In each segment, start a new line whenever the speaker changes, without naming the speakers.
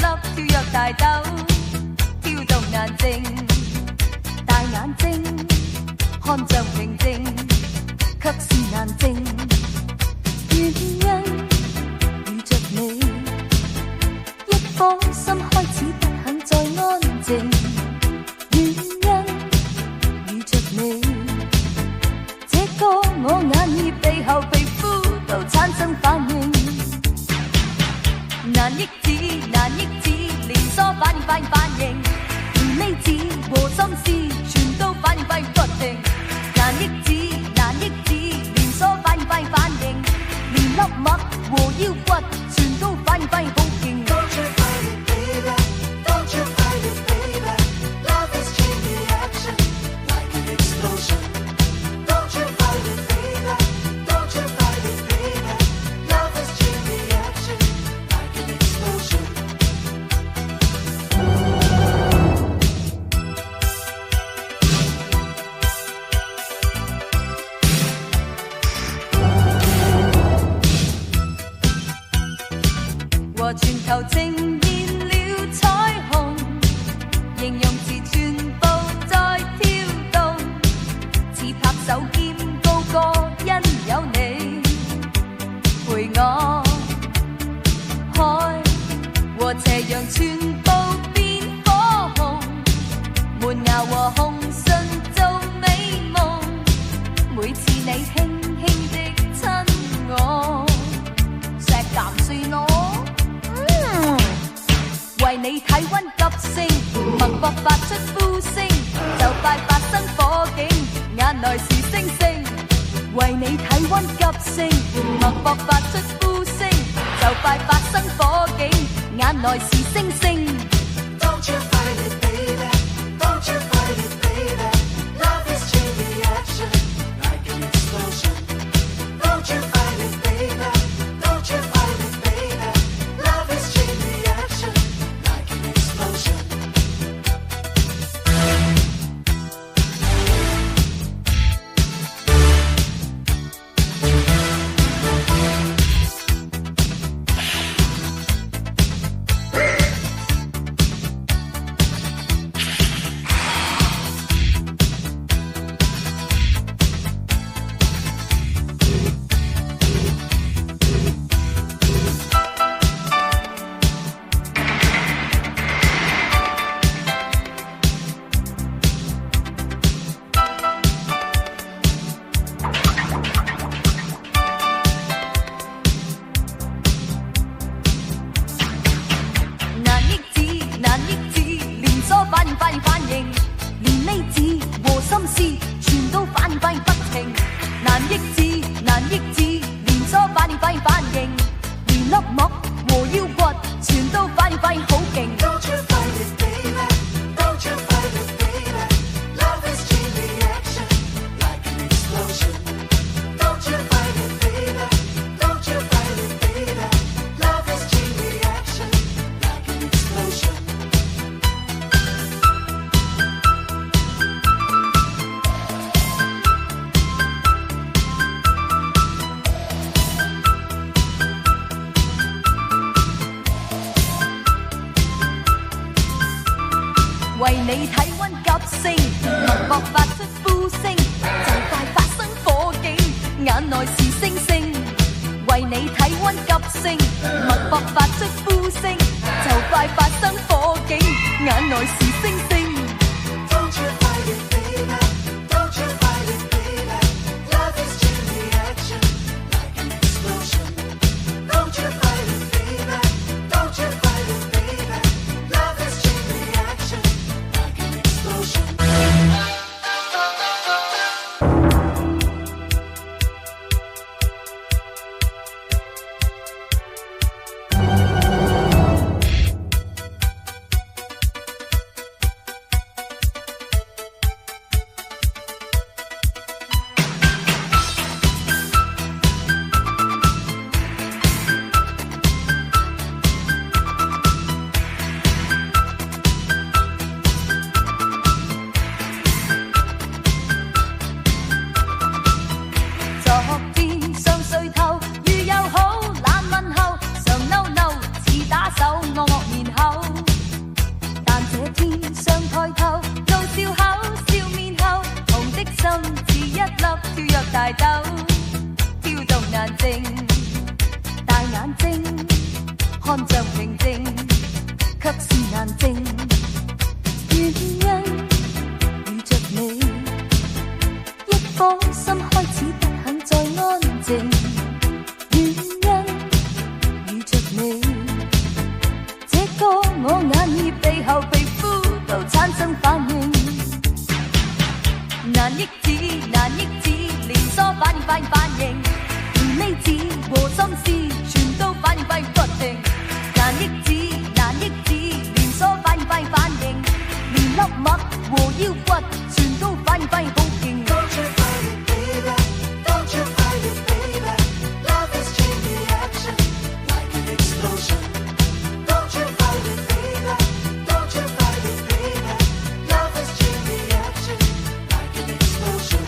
跳跃大斗，跳动眼睛，大眼睛看着平静，却是难静。原因遇着你，一颗心开始不肯再安静。原因遇着你，这个我眼耳鼻喉皮肤都产生反应。难抑制，难抑制，连锁反应，反应，反应，连理智和心思全都反应，反应不停。难抑制，难抑制，连锁反应，反应，反應，連粒麥和腰骨全都反應，反應好勁。Don't you fight it, baby. Don't you fight it, baby. Love is chain reaction, like an explosion. Don't you fight it, baby. Don't you fight it, baby. Love is chain reaction, like an explosion. 和全球呈現了彩虹，形容詞全部在跳動，似拍手兼高歌，因有你陪我。海和斜陽全部變火紅，門牙和紅唇做美夢，每次你輕輕的親我，石岩算我。為你體溫急升，脈搏發出呼聲，就快發生火警，眼內是星星。為你體溫急升，脈搏發出呼聲，就快發生火警，眼內是星星。Don't you fight it, baby. Don't you fight it, baby. Love is chain reaction, like an explosion. Don't you fight it, baby. Don't you fight it, baby. Love is chain reaction, like an explosion. 為你體溫急升，脈搏發出呼聲，就快發生火警，眼內是星星。為你體溫急升，脈搏發出呼聲，就快發生火警，眼內是星星。Don't you fight it, baby. Don't you fight it, baby. Love is chain reaction, like an explosion. Don't you fight it, baby. Don't you fight it, baby. Love is chain reaction, like an explosion. 手惡惡面口。跳躍大鬥，跳動難靜，大眼睛看着平靜，卻是難靜。原因遇着你，一顆心開始不肯再安靜。原因遇着你，這個我眼耳鼻喉皮膚都產生反應。難抑制，難抑制，連鎖反應，反應，反應，連理智和心思全都反應，反應不停。難抑制，難抑制，連鎖反應，反應，反應，連粒脈和腰骨全都反應，反應好勁。Don't you fight it, baby, don't you fight it, baby, love is chain reaction, like an explosion. Don't you fight it, baby, don't you fight it, baby, love is chain reaction, like an explosion.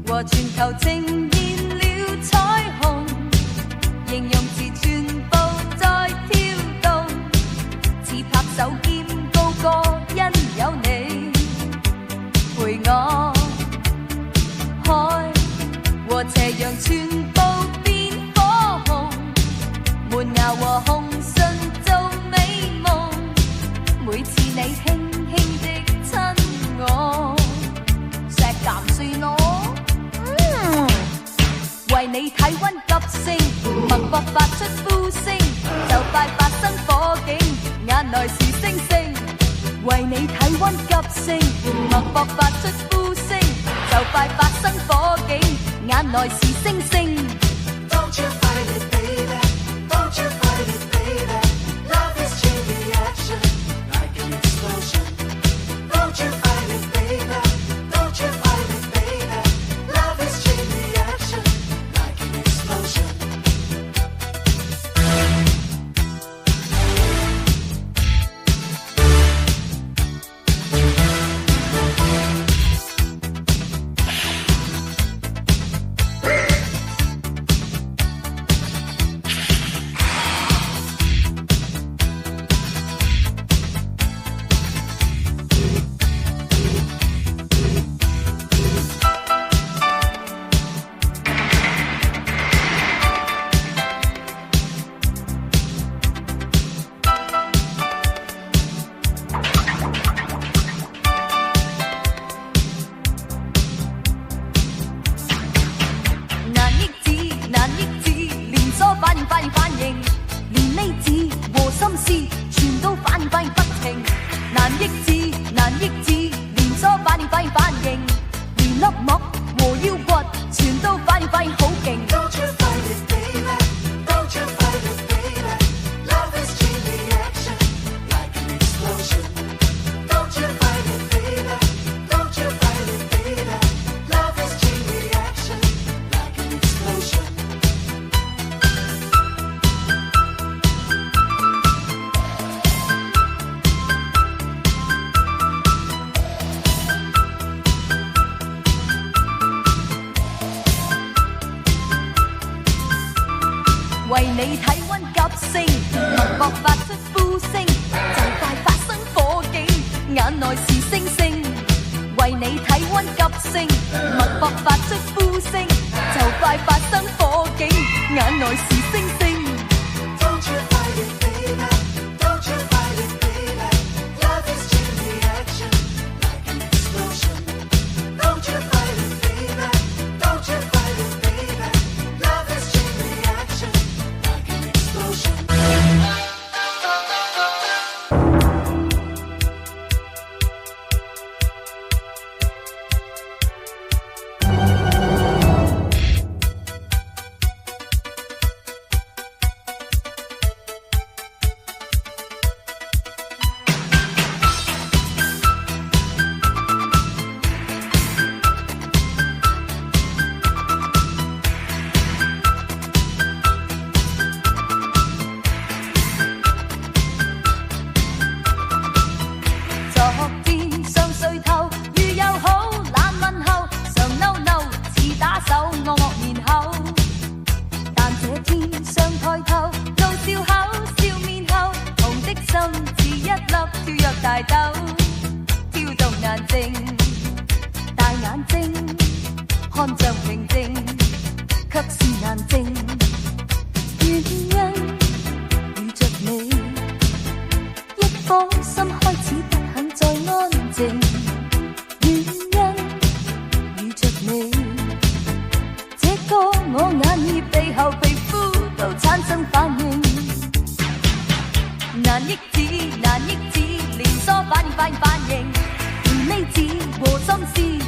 和全球呈現了彩虹，形容詞全部在跳動，似拍手兼高歌，因有你陪我。海和斜陽全部變火紅，門牙和紅唇做美夢，每次你輕輕的親我，石岩算我。為你體溫急升，脈搏發出呼聲，就快發生火警，眼內是星星。為你體溫急升，脈搏發出呼聲，就快發生火警，眼內是星星。Don't you fight it, baby, don't you fight it, baby, love is chain reaction, like an explosion. Don't you fight it, baby, don't you fight it, baby, love is chain reaction, like an explosion. 為你體溫急升，脈搏發出呼聲，就快發生火警，眼內是星星。為你體溫急升，脈搏發出呼聲，就快發生火警，眼內是星星。Don't you fight it, baby, don't you fight it, baby, love is chain reaction, like an explosion. Don't you fight it, baby, don't you fight it, baby, love is chain reaction, like an explosion. 心開始不肯再安靜，原因遇着你，這個我眼耳鼻喉皮膚都產生反應，難抑制，難抑制，連鎖反應，甜味子和心思。